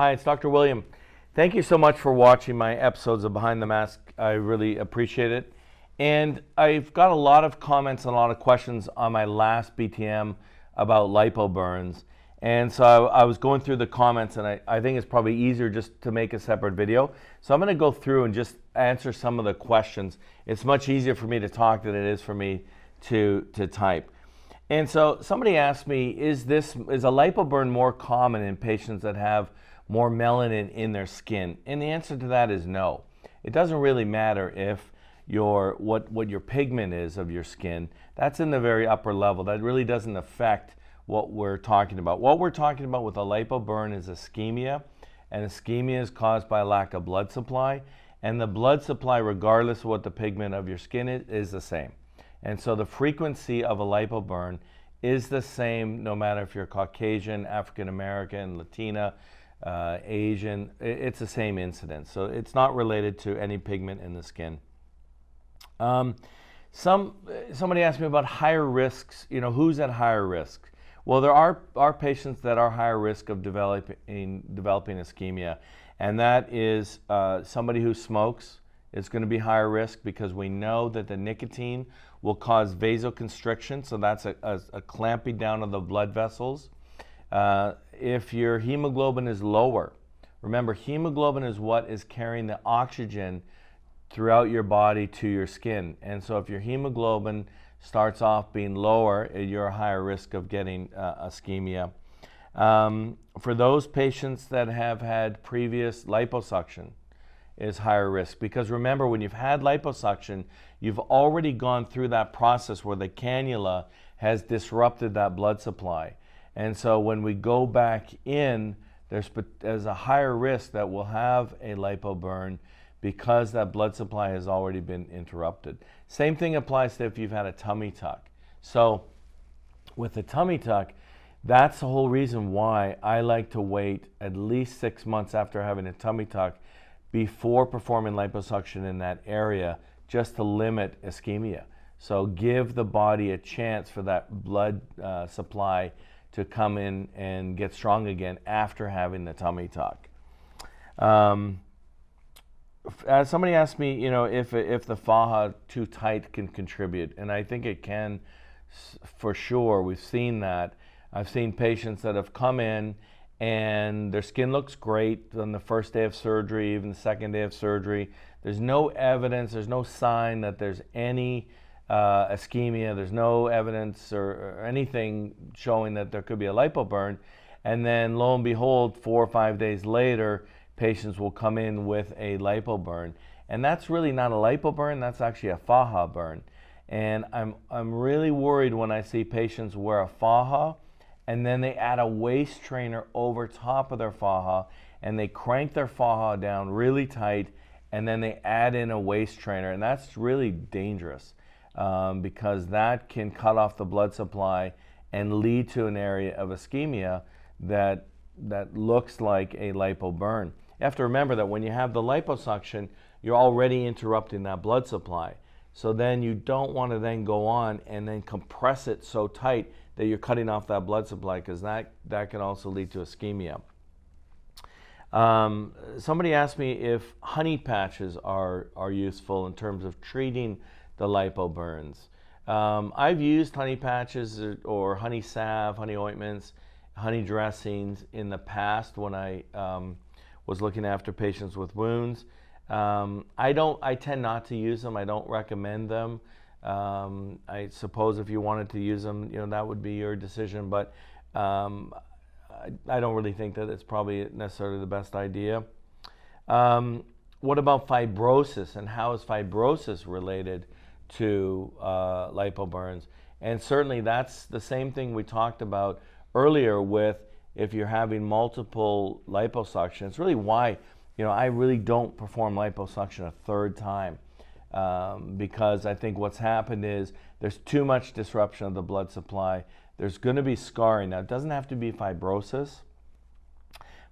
Hi, it's Dr. William. Thank you so much for watching my episodes of Behind the Mask. I really appreciate it. And I've got a lot of comments and a lot of questions on my last BTM about lipo burns. And so I was going through the comments, and I think it's probably easier just to make a separate video. So I'm going to go through and just answer some of the questions. It's much easier for me to talk than it is for me to type. And so somebody asked me, is a lipo burn more common in patients that have more melanin in their skin? And the answer to that is no. It doesn't really matter if what your pigment is of your skin. That's in the very upper level. That really doesn't affect what we're talking about. What we're talking about with a lipo burn is ischemia, and ischemia is caused by a lack of blood supply, and the blood supply, regardless of what the pigment of your skin is the same. And so the frequency of a lipo burn is the same no matter if you're Caucasian, African American, Latina, Asian. It's the same incidence. So it's not related to any pigment in the skin. Somebody asked me about higher risks. Who's at higher risk? Well, there are patients that are higher risk of developing ischemia, and that is somebody who smokes is going to be higher risk because we know that the nicotine will cause vasoconstriction, so that's a clamping down of the blood vessels. If your hemoglobin is lower, remember, hemoglobin is what is carrying the oxygen throughout your body to your skin. And so if your hemoglobin starts off being lower, you're a higher risk of getting ischemia. For those patients that have had previous liposuction, is higher risk, because remember, when you've had liposuction, you've already gone through that process where the cannula has disrupted that blood supply. And so when we go back in, there's a higher risk that we'll have a lipo burn because that blood supply has already been interrupted. Same thing applies to if you've had a tummy tuck. So with the tummy tuck, that's the whole reason why I like to wait at least 6 months after having a tummy tuck before performing liposuction in that area, just to limit ischemia. So give the body a chance for that blood supply to come in and get strong again after having the tummy tuck. Somebody asked me, if the faja too tight can contribute, and I think it can for sure. We've seen that. I've seen patients that have come in and their skin looks great on the first day of surgery, even the second day of surgery. There's no evidence, there's no sign that there's any ischemia. There's no evidence or anything showing that there could be a lipo burn. And then lo and behold, 4 or 5 days later, patients will come in with a lipo burn. And that's really not a lipo burn, that's actually a faja burn. And I'm really worried when I see patients wear a faja and then they add a waist trainer over top of their faja and they crank their faja down really tight and then they add in a waist trainer, and that's really dangerous because that can cut off the blood supply and lead to an area of ischemia that looks like a lipo burn. You have to remember that when you have the liposuction, you're already interrupting that blood supply. So then you don't want to then go on and then compress it so tight that you're cutting off that blood supply, because that can also lead to ischemia. Somebody asked me if honey patches are useful in terms of treating the lipo burns. I've used honey patches or honey salve, honey ointments, honey dressings in the past when I was looking after patients with wounds. I tend not to use them. I don't recommend them. I suppose if you wanted to use them, that would be your decision, but I don't really think that it's probably necessarily the best idea. What about fibrosis, and how is fibrosis related to lipo burns? And certainly that's the same thing we talked about earlier with if you're having multiple liposuction. It's really why I really don't perform liposuction a third time, because I think what's happened is there's too much disruption of the blood supply. There's going to be scarring. Now, it doesn't have to be fibrosis.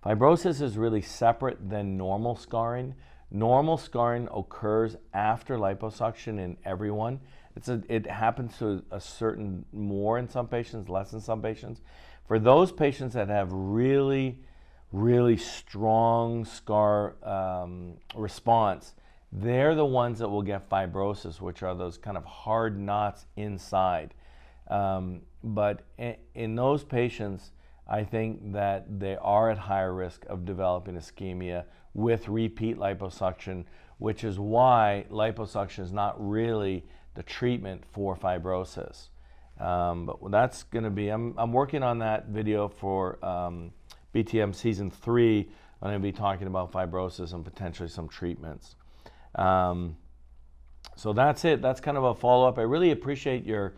Fibrosis is really separate than normal scarring. Normal scarring occurs after liposuction in everyone. It happens to a certain more in some patients, less in some patients. For those patients that have really really strong scar response, they're the ones that will get fibrosis, which are those kind of hard knots inside. But in those patients, I think that they are at higher risk of developing ischemia with repeat liposuction, which is why liposuction is not really the treatment for fibrosis. But that's going to be, I'm working on that video for BTM Season 3. I'm going to be talking about fibrosis and potentially some treatments. So that's it. That's kind of a follow-up. I really appreciate your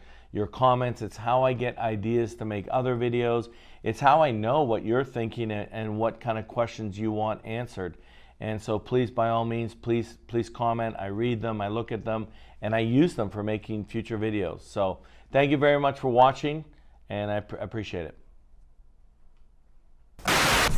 comments. It's how I get ideas to make other videos. It's how I know what you're thinking and what kind of questions you want answered. And so please, by all means, please comment. I read them, I look at them, and I use them for making future videos. So thank you very much for watching, and I appreciate it.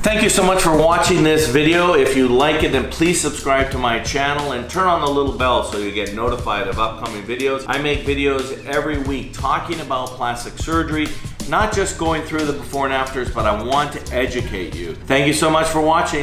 Thank you so much for watching this video. If you like it, then please subscribe to my channel and turn on the little bell so you get notified of upcoming videos. I make videos every week talking about plastic surgery, not just going through the before and afters, but I want to educate you. Thank you so much for watching.